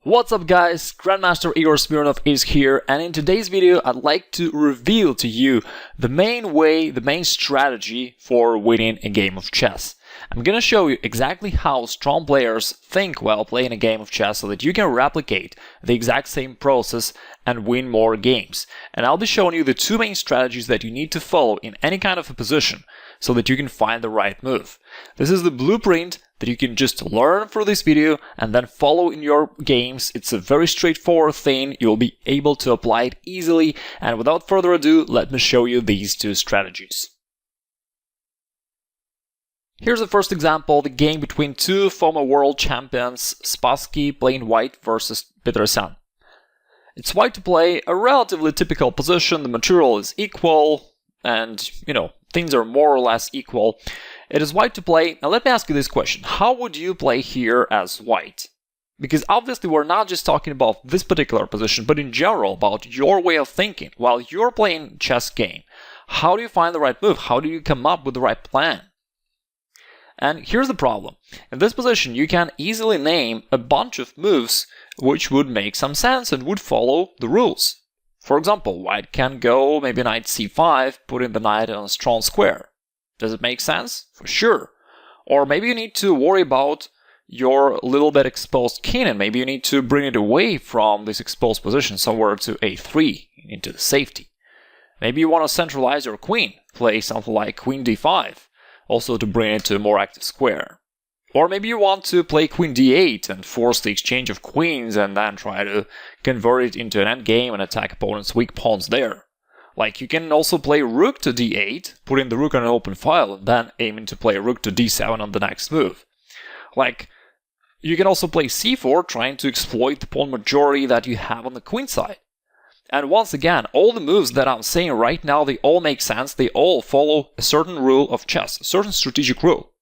What's up guys, Grandmaster Igor Smirnov is here, and in today's video I'd like to reveal to you the main strategy for winning a game of chess. I'm gonna show you exactly how strong players think while playing a game of chess so that you can replicate the exact same process and win more games. And I'll be showing you the two main strategies that you need to follow in any kind of a position so that you can find the right move. This is the blueprint that you can just learn through this video and then follow in your games. It's a very straightforward thing. You'll be able to apply it easily. And without further ado, let me show you these two strategies. Here's the first example, the game between two former world champions, Spassky playing white versus Peterson. It's white to play a relatively typical position, the material is equal, and, things are more or less equal. It is white to play. Now let me ask you this question. How would you play here as white? Because obviously we're not just talking about this particular position, but in general about your way of thinking. While you're playing a chess game, how do you find the right move? How do you come up with the right plan? And here's the problem. In this position, you can easily name a bunch of moves which would make some sense and would follow the rules. For example, white can go maybe knight c5, putting the knight on a strong square. Does it make sense? For sure. Or maybe you need to worry about your little bit exposed king, and maybe you need to bring it away from this exposed position somewhere to a3, into the safety. Maybe you want to centralize your queen, play something like queen d5, also to bring it to a more active square. Or maybe you want to play queen d8 and force the exchange of queens and then try to convert it into an endgame and attack opponent's weak pawns there. Like, you can also play rook to d8, putting the rook on an open file, and then aiming to play rook to d7 on the next move. Like, you can also play c4, trying to exploit the pawn majority that you have on the queen side. And once again, all the moves that I'm saying right now, they all make sense, they all follow a certain rule of chess, a certain strategic rule.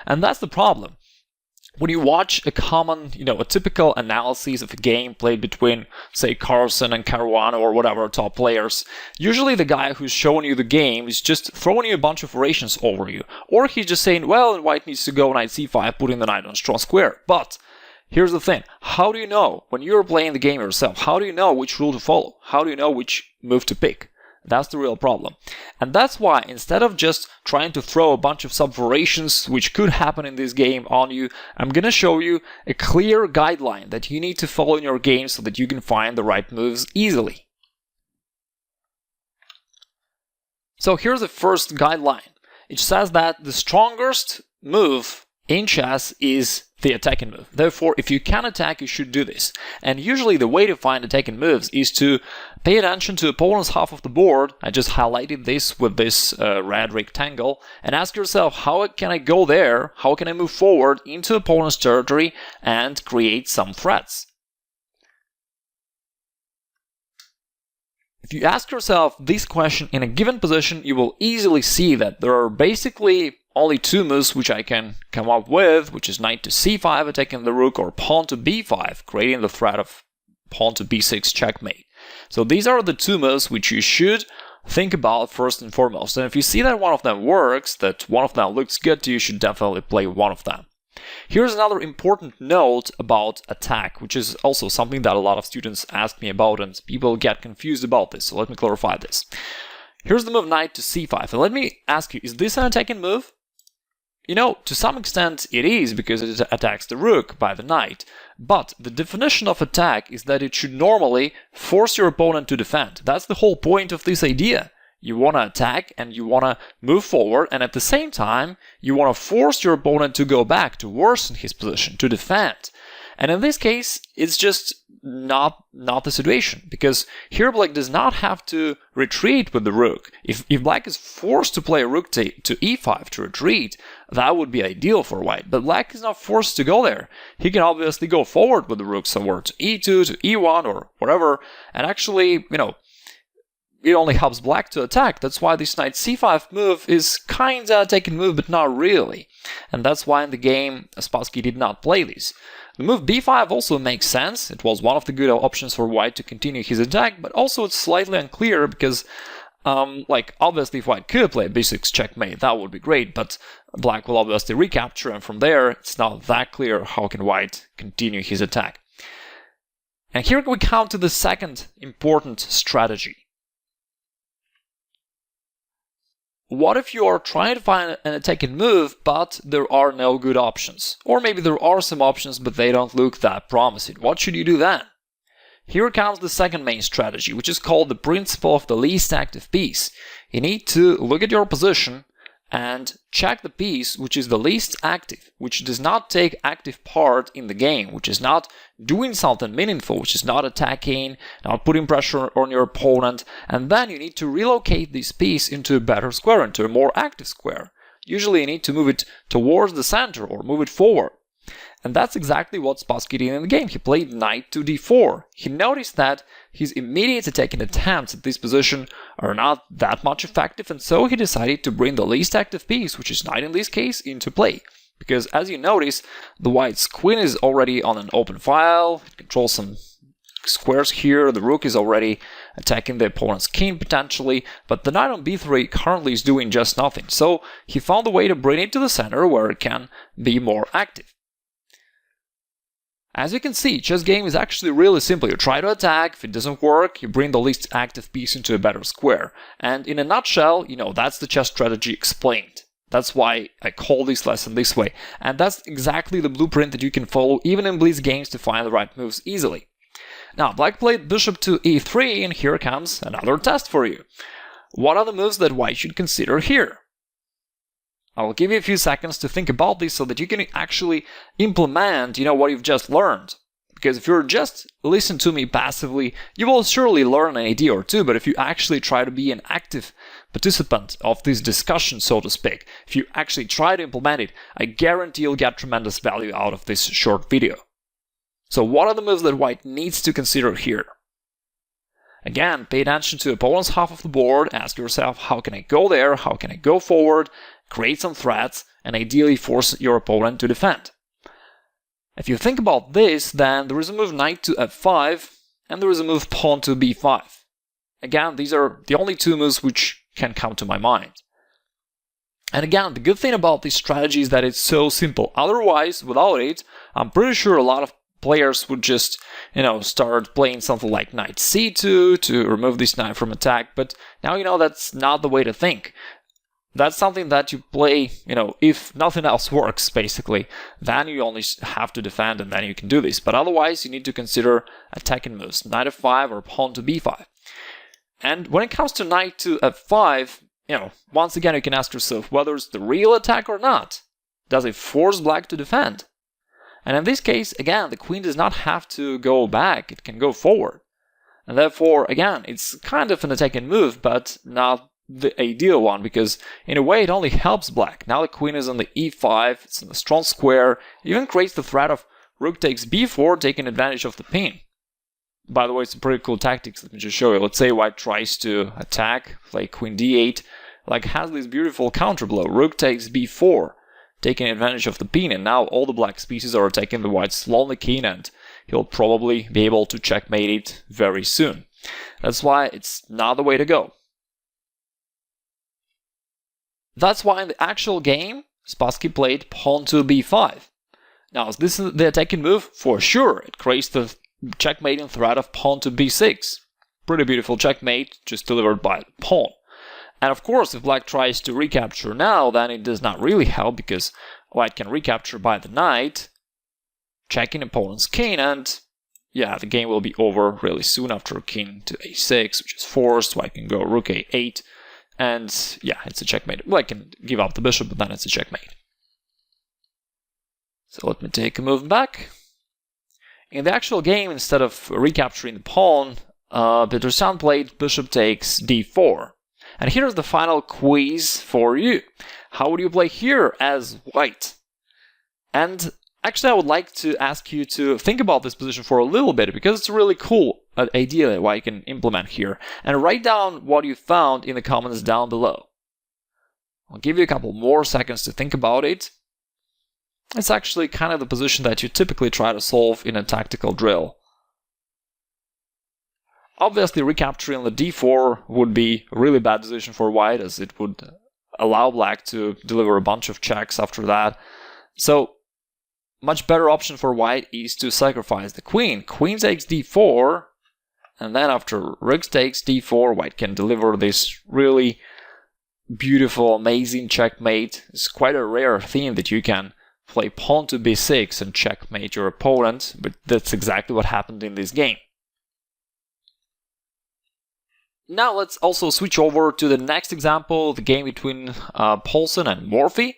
And that's the problem. When you watch a common, a typical analysis of a game played between, say, Carlsen and Caruana or whatever top players, usually the guy who's showing you the game is just throwing you a bunch of variations over you. Or he's just saying, well, white needs to go knight c5, putting the knight on a strong square. But here's the thing. How do you know, when you're playing the game yourself, how do you know which rule to follow? How do you know which move to pick? That's the real problem. And that's why, instead of just trying to throw a bunch of sub-variations which could happen in this game on you, I'm gonna show you a clear guideline that you need to follow in your game so that you can find the right moves easily. So here's the first guideline. It says that the strongest move in chess is the attacking move. Therefore, if you can attack, you should do this. And usually the way to find attacking moves is to pay attention to opponent's half of the board. I just highlighted this with this red rectangle, and ask yourself, how can I go there? How can I move forward into opponent's territory and create some threats? If you ask yourself this question in a given position, you will easily see that there are basically only two moves which I can come up with, which is knight to c5 attacking the rook, or pawn to b5, creating the threat of pawn to b6 checkmate. So these are the two moves which you should think about first and foremost. And if you see that one of them works, that one of them looks good to you, you should definitely play one of them. Here's another important note about attack, which is also something that a lot of students ask me about, and people get confused about this, so let me clarify this. Here's the move knight to c5, and let me ask you, is this an attacking move? To some extent it is, because it attacks the rook by the knight. But the definition of attack is that it should normally force your opponent to defend. That's the whole point of this idea. You want to attack and you want to move forward, and at the same time, you want to force your opponent to go back, to worsen his position, to defend. And in this case, it's just not the situation, because here black does not have to retreat with the rook. If black is forced to play rook to e5 to retreat, that would be ideal for white, but black is not forced to go there. He can obviously go forward with the rook somewhere to e2, to e1, or whatever, and actually, it only helps black to attack. That's why this knight c5 move is kinda a taken move, but not really. And that's why in the game, Spassky did not play this. The move b5 also makes sense. It was one of the good options for white to continue his attack, but also it's slightly unclear because, obviously if white could play b6 checkmate, that would be great, but black will obviously recapture, and from there, it's not that clear how can white continue his attack. And here we come to the second important strategy. What if you are trying to find an attacking move, but there are no good options? Or maybe there are some options, but they don't look that promising. What should you do then? Here comes the second main strategy, which is called the principle of the least active piece. You need to look at your position and check the piece which is the least active, which does not take active part in the game, which is not doing something meaningful, which is not attacking, not putting pressure on your opponent, and then you need to relocate this piece into a better square, into a more active square. Usually you need to move it towards the center or move it forward. And that's exactly what Spassky did in the game. He played knight to d4. He noticed that his immediate attacking attempts at this position are not that much effective, and so he decided to bring the least active piece, which is knight in this case, into play. Because as you notice, the white's queen is already on an open file, it controls some squares here, the rook is already attacking the opponent's king potentially, but the knight on b3 currently is doing just nothing. So he found a way to bring it to the center where it can be more active. As you can see, chess game is actually really simple. You try to attack, if it doesn't work, you bring the least active piece into a better square. And in a nutshell, that's the chess strategy explained. That's why I call this lesson this way. And that's exactly the blueprint that you can follow even in blitz games to find the right moves easily. Now, black played bishop to e3, and here comes another test for you. What are the moves that white should consider here? I'll give you a few seconds to think about this so that you can actually implement, what you've just learned. Because if you're just listen to me passively, you will surely learn an idea or two, but if you actually try to be an active participant of this discussion, so to speak, if you actually try to implement it, I guarantee you'll get tremendous value out of this short video. So what are the moves that white needs to consider here? Again, pay attention to opponent's half of the board, ask yourself, how can I go there, how can I go forward, create some threats, and ideally force your opponent to defend. If you think about this, then there is a move knight to f5, and there is a move pawn to b5. Again, these are the only two moves which can come to my mind. And again, the good thing about this strategy is that it's so simple. Otherwise, without it, I'm pretty sure a lot of players would just, start playing something like knight c2 to remove this knight from attack, but now that's not the way to think. That's something that you play, if nothing else works, basically. Then you only have to defend and then you can do this. But otherwise, you need to consider attacking moves, knight f5 or pawn to b5. And when it comes to knight to f5, once again, you can ask yourself whether it's the real attack or not. Does it force black to defend? And in this case, again, the queen does not have to go back, it can go forward. And therefore, again, it's kind of an attacking move, but not the ideal one, because in a way it only helps black. Now the queen is on the e5, it's in a strong square, it even creates the threat of rook takes b4, taking advantage of the pin. By the way, it's a pretty cool tactics, let me just show you. Let's say white tries to attack, play queen d8, has this beautiful counter blow, rook takes b4, taking advantage of the pin, and now all the black pieces are attacking the white's lonely king, and he'll probably be able to checkmate it very soon. That's why it's not the way to go. That's why in the actual game, Spassky played pawn to b5. Now, is this the attacking move? For sure, it creates the checkmating threat of pawn to b6. Pretty beautiful checkmate, just delivered by the pawn. And of course, if black tries to recapture now, then it does not really help, because white can recapture by the knight, checking opponent's king, and the game will be over really soon after king to a6, which is forced. White can go rook a8. And it's a checkmate. Well, I can give up the bishop, but then it's a checkmate. So let me take a move back. In the actual game, instead of recapturing the pawn, Peterson played bishop takes d4. And here's the final quiz for you. How would you play here as white? And actually, I would like to ask you to think about this position for a little bit, because it's a really cool idea that you can implement here. And write down what you found in the comments down below. I'll give you a couple more seconds to think about it. It's actually kind of the position that you typically try to solve in a tactical drill. Obviously, recapturing the d4 would be a really bad decision for white, as it would allow black to deliver a bunch of checks after that. So much better option for white is to sacrifice the queen. Queen takes d4, and then after rook takes d4, white can deliver this really beautiful, amazing checkmate. It's quite a rare thing that you can play pawn to b6 and checkmate your opponent, but that's exactly what happened in this game. Now let's also switch over to the next example, the game between Paulson and Morphy.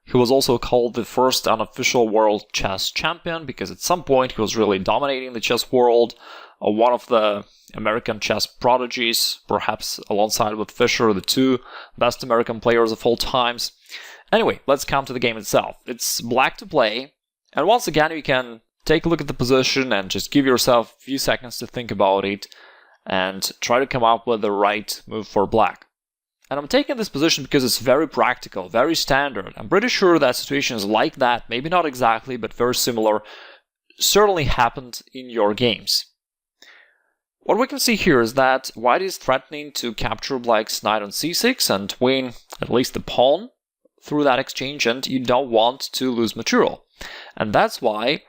He was also called the first unofficial world chess champion because at some point he was really dominating the chess world, one of the American chess prodigies, perhaps alongside with Fischer, the two best American players of all times. Anyway, let's come to the game itself. It's black to play, and once again you can take a look at the position and just give yourself a few seconds to think about it and try to come up with the right move for black. And I'm taking this position because it's very practical, very standard. I'm pretty sure that situations like that, maybe not exactly, but very similar, certainly happened in your games. What we can see here is that white is threatening to capture black's knight on c6 and win at least the pawn through that exchange, and you don't want to lose material. And that's why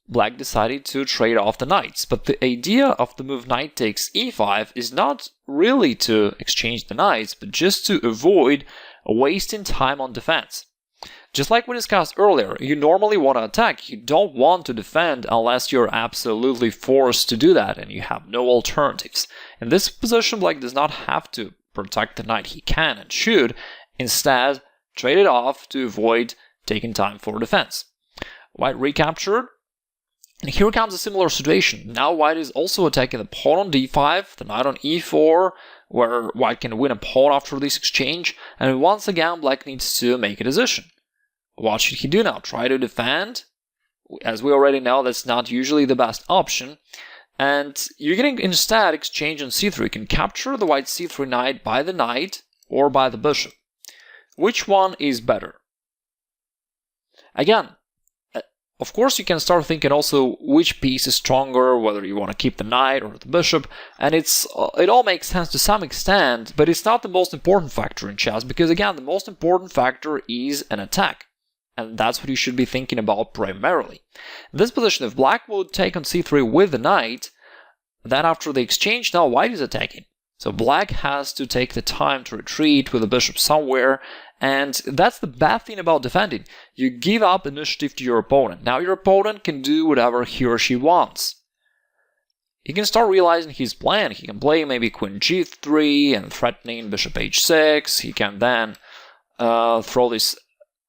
black decided to trade off the knights. But the idea of the move knight takes e5 is not really to exchange the knights, but just to avoid wasting time on defense. Just like we discussed earlier, you normally want to attack, you don't want to defend unless you're absolutely forced to do that and you have no alternatives. In this position, black does not have to protect the knight, he can and should instead trade it off to avoid taking time for defense. White recaptured, and here comes a similar situation. Now white is also attacking the pawn on d5, the knight on e4, where white can win a pawn after this exchange, and once again black needs to make a decision. What should he do now? Try to defend? As we already know, that's not usually the best option. And you're getting instead exchange on c3. You can capture the white c3 knight by the knight or by the bishop. Which one is better? Again, of course you can start thinking also which piece is stronger, whether you want to keep the knight or the bishop, and it all makes sense to some extent, but it's not the most important factor in chess, because again, the most important factor is an attack. And that's what you should be thinking about primarily. In this position, if black would take on c3 with the knight, then after the exchange, now white is attacking. So black has to take the time to retreat with the bishop somewhere, and that's the bad thing about defending. You give up initiative to your opponent. Now your opponent can do whatever he or she wants. He can start realizing his plan. He can play maybe queen g3 and threatening bishop h6. He can then throw this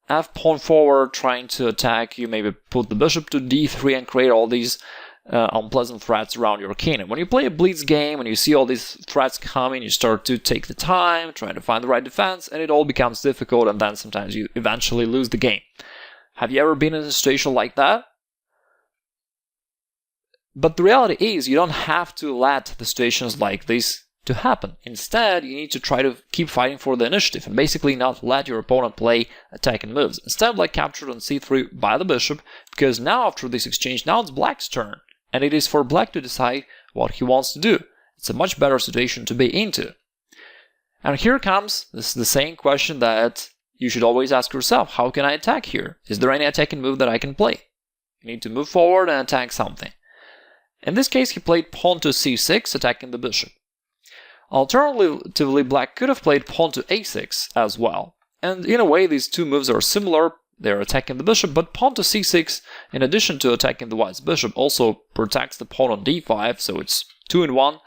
f-pawn forward, trying to attack you, maybe put the bishop to d3 and create all these unpleasant threats around your king. And when you play a blitz game and you see all these threats coming, you start to take the time, trying to find the right defense, and it all becomes difficult, and then sometimes you eventually lose the game. Have you ever been in a situation like that? But the reality is, you don't have to let the situations like this to happen. Instead, you need to try to keep fighting for the initiative and basically not let your opponent play attacking moves. Instead, black captured on c3 by the bishop, because now after this exchange, now it's black's turn, and it is for black to decide what he wants to do. It's a much better situation to be into. And here comes the same question that you should always ask yourself: how can I attack here? Is there any attacking move that I can play? You need to move forward and attack something. In this case, he played pawn to c6, attacking the bishop. Alternatively, black could have played pawn to a6 as well. And in a way, these two moves are similar. They're attacking the bishop, but pawn to c6, in addition to attacking the white's bishop, also protects the pawn on d5, so it's 2-in-1.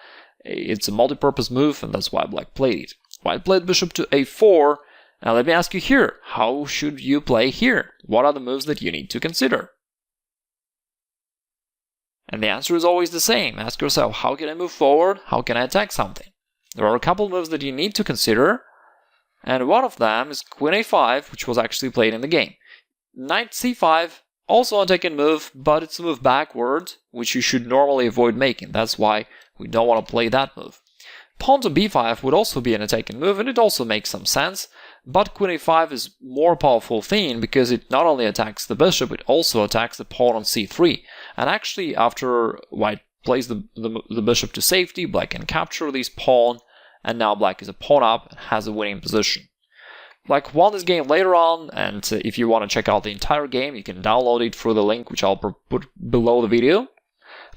It's a multi-purpose move, and that's why black played it. White played bishop to a4. Now let me ask you here, how should you play here? What are the moves that you need to consider? And the answer is always the same. Ask yourself, how can I move forward? How can I attack something? There are a couple moves that you need to consider, and one of them is queen a5, which was actually played in the game. Knight c5, also an attacking move, but it's a move backward, which you should normally avoid making. That's why we don't want to play that move. Pawn to b5 would also be an attacking move, and it also makes some sense, but queen a5 is more powerful thing because it not only attacks the bishop, it also attacks the pawn on c3. And actually, after white plays the bishop to safety, black can capture this pawn, and now black is a pawn up and has a winning position. won this game later on, and if you want to check out the entire game, you can download it through the link which I'll put below the video.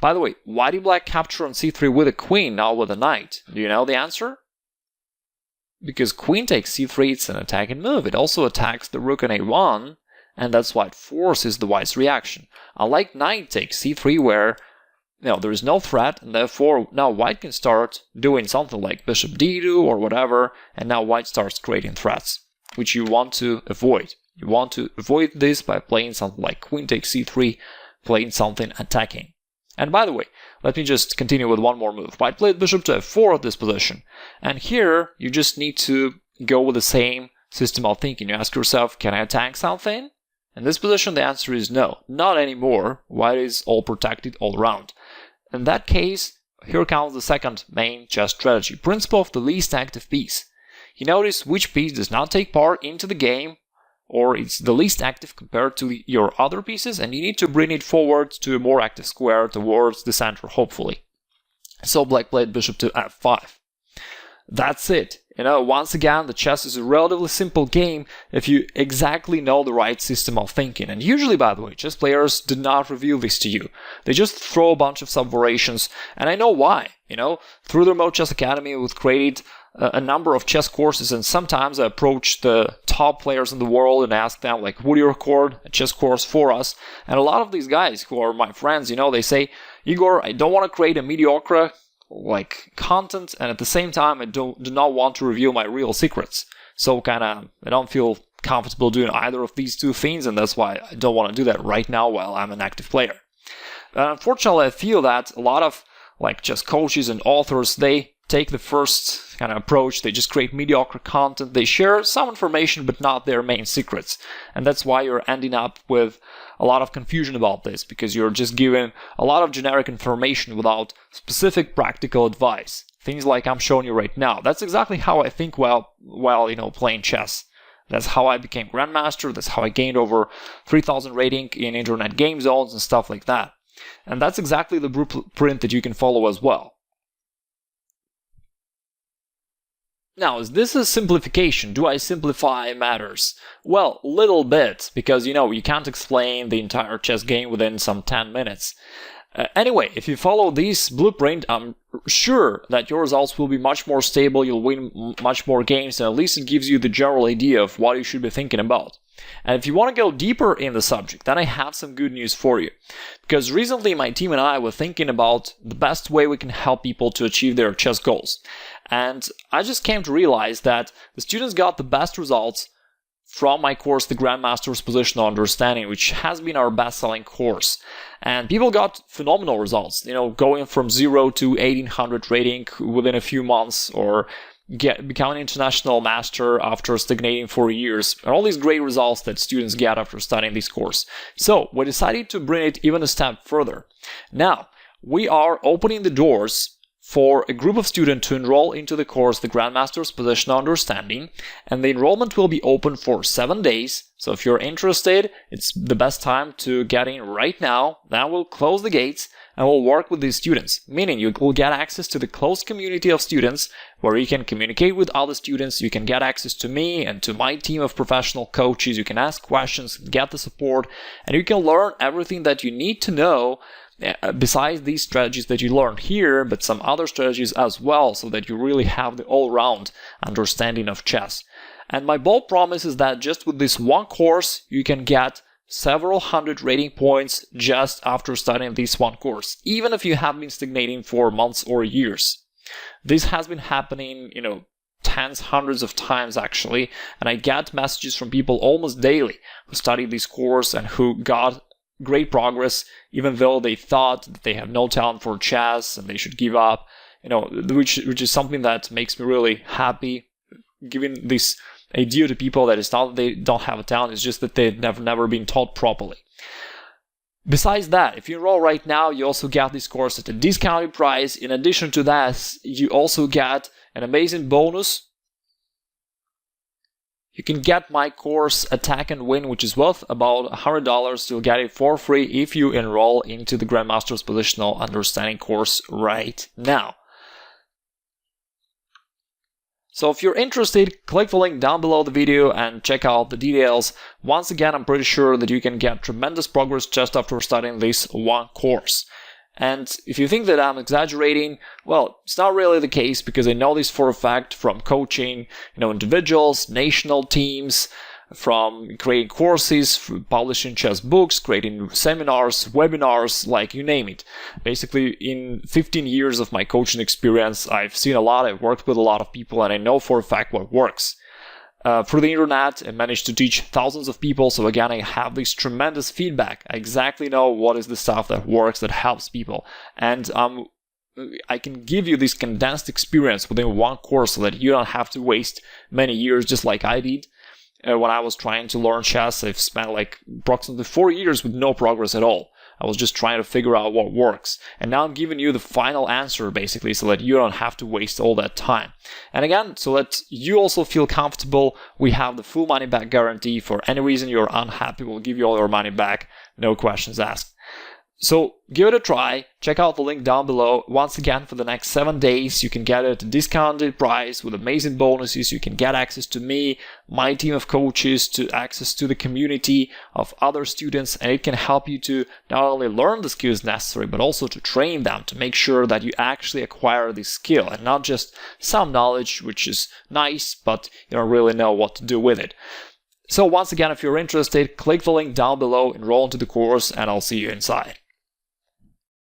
By the way, why did black capture on c3 with a queen, not with a knight? Do you know the answer? Because queen takes c3, it's an attacking move. It also attacks the rook on a1, and that's why it forces the white's reaction. Unlike knight takes c3, where there is no threat, and therefore now white can start doing something like bishop d2 or whatever, and now white starts creating threats, which you want to avoid. You want to avoid this by playing something like queen takes c3, playing something attacking. And by the way, let me just continue with one more move. White played bishop to f4 at this position, and here you just need to go with the same system of thinking. You ask yourself, can I attack something? In this position, the answer is no, not anymore. White is all protected all around. In that case, here comes the second main chess strategy, principle of the least active piece. You notice which piece does not take part into the game, or it's the least active compared to your other pieces, and you need to bring it forward to a more active square towards the center, hopefully. So black played bishop to f5. That's it. Once again, the chess is a relatively simple game if you exactly know the right system of thinking. And usually, by the way, chess players do not reveal this to you. They just throw a bunch of sub-variations, and I know why. Through the Remote Chess Academy, we've created a number of chess courses, and sometimes I approach the top players in the world and ask them, like, would you record a chess course for us? And a lot of these guys who are my friends, they say, Igor, I don't want to create a mediocre content, and at the same time I do not want to reveal my real secrets. So I don't feel comfortable doing either of these two things, and that's why I don't want to do that right now while I'm an active player. And unfortunately, I feel that a lot of chess coaches and authors, they take the first approach. They just create mediocre content. They share some information, but not their main secrets. And that's why you're ending up with a lot of confusion about this, because you're just given a lot of generic information without specific practical advice. Things like I'm showing you right now. That's exactly how I think while playing chess. That's how I became grandmaster. That's how I gained over 3,000 rating in internet game zones and stuff like that. And that's exactly the blueprint that you can follow as well. Now, is this a simplification? Do I simplify matters? Well, little bit, because you can't explain the entire chess game within some 10 minutes. Anyway, if you follow this blueprint, I'm sure that your results will be much more stable, you'll win much more games, and at least it gives you the general idea of what you should be thinking about. And if you want to go deeper in the subject, then I have some good news for you. Because recently my team and I were thinking about the best way we can help people to achieve their chess goals. And I just came to realize that the students got the best results from my course, The Grandmaster's Positional Understanding, which has been our best-selling course. And people got phenomenal results, going from 0 to 1800 rating within a few months, or becoming an international master after stagnating for years, and all these great results that students get after studying this course. So we decided to bring it even a step further. Now, we are opening the doors for a group of students to enroll into the course, The Grandmaster's Positional Understanding, and the enrollment will be open for 7 days. So if you're interested, it's the best time to get in right now. Then we'll close the gates and we'll work with these students, meaning you will get access to the closed community of students where you can communicate with other students, you can get access to me and to my team of professional coaches, you can ask questions, get the support, and you can learn everything that you need to know besides these strategies that you learned here, but some other strategies as well, so that you really have the all-round understanding of chess. And my bold promise is that just with this one course, you can get several hundred rating points just after studying this one course, even if you have been stagnating for months or years. This has been happening, tens, hundreds of times actually, and I get messages from people almost daily who studied this course and who got great progress, even though they thought that they have no talent for chess and they should give up, which is something that makes me really happy, giving this idea to people that it's not that they don't have a talent, it's just that they've never been taught properly. Besides that, if you enroll right now, you also get this course at a discounted price. In addition to that, you also get an amazing bonus. You can get my course Attack and Win, which is worth about $100. You'll get it for free if you enroll into the Grandmaster's Positional Understanding course right now. So if you're interested, click the link down below the video and check out the details. Once again, I'm pretty sure that you can get tremendous progress just after studying this one course. And if you think that I'm exaggerating, well, it's not really the case, because I know this for a fact from coaching, individuals, national teams, from creating courses, publishing chess books, creating seminars, webinars, like you name it. Basically, in 15 years of my coaching experience, I've seen a lot, I've worked with a lot of people, and I know for a fact what works. Through the internet, I managed to teach thousands of people, so again, I have this tremendous feedback. I exactly know what is the stuff that works, that helps people, and I can give you this condensed experience within one course so that you don't have to waste many years just like I did. When I was trying to learn chess, I've spent approximately 4 years with no progress at all. I was just trying to figure out what works. And now I'm giving you the final answer, basically, so that you don't have to waste all that time. And again, so that you also feel comfortable, we have the full money back guarantee. For any reason you're unhappy, we'll give you all your money back, no questions asked. So give it a try, check out the link down below. Once again, for the next 7 days, you can get it at a discounted price with amazing bonuses. You can get access to me, my team of coaches, to access to the community of other students, and it can help you to not only learn the skills necessary, but also to train them, to make sure that you actually acquire this skill and not just some knowledge, which is nice, but you don't really know what to do with it. So once again, if you're interested, click the link down below, enroll into the course, and I'll see you inside.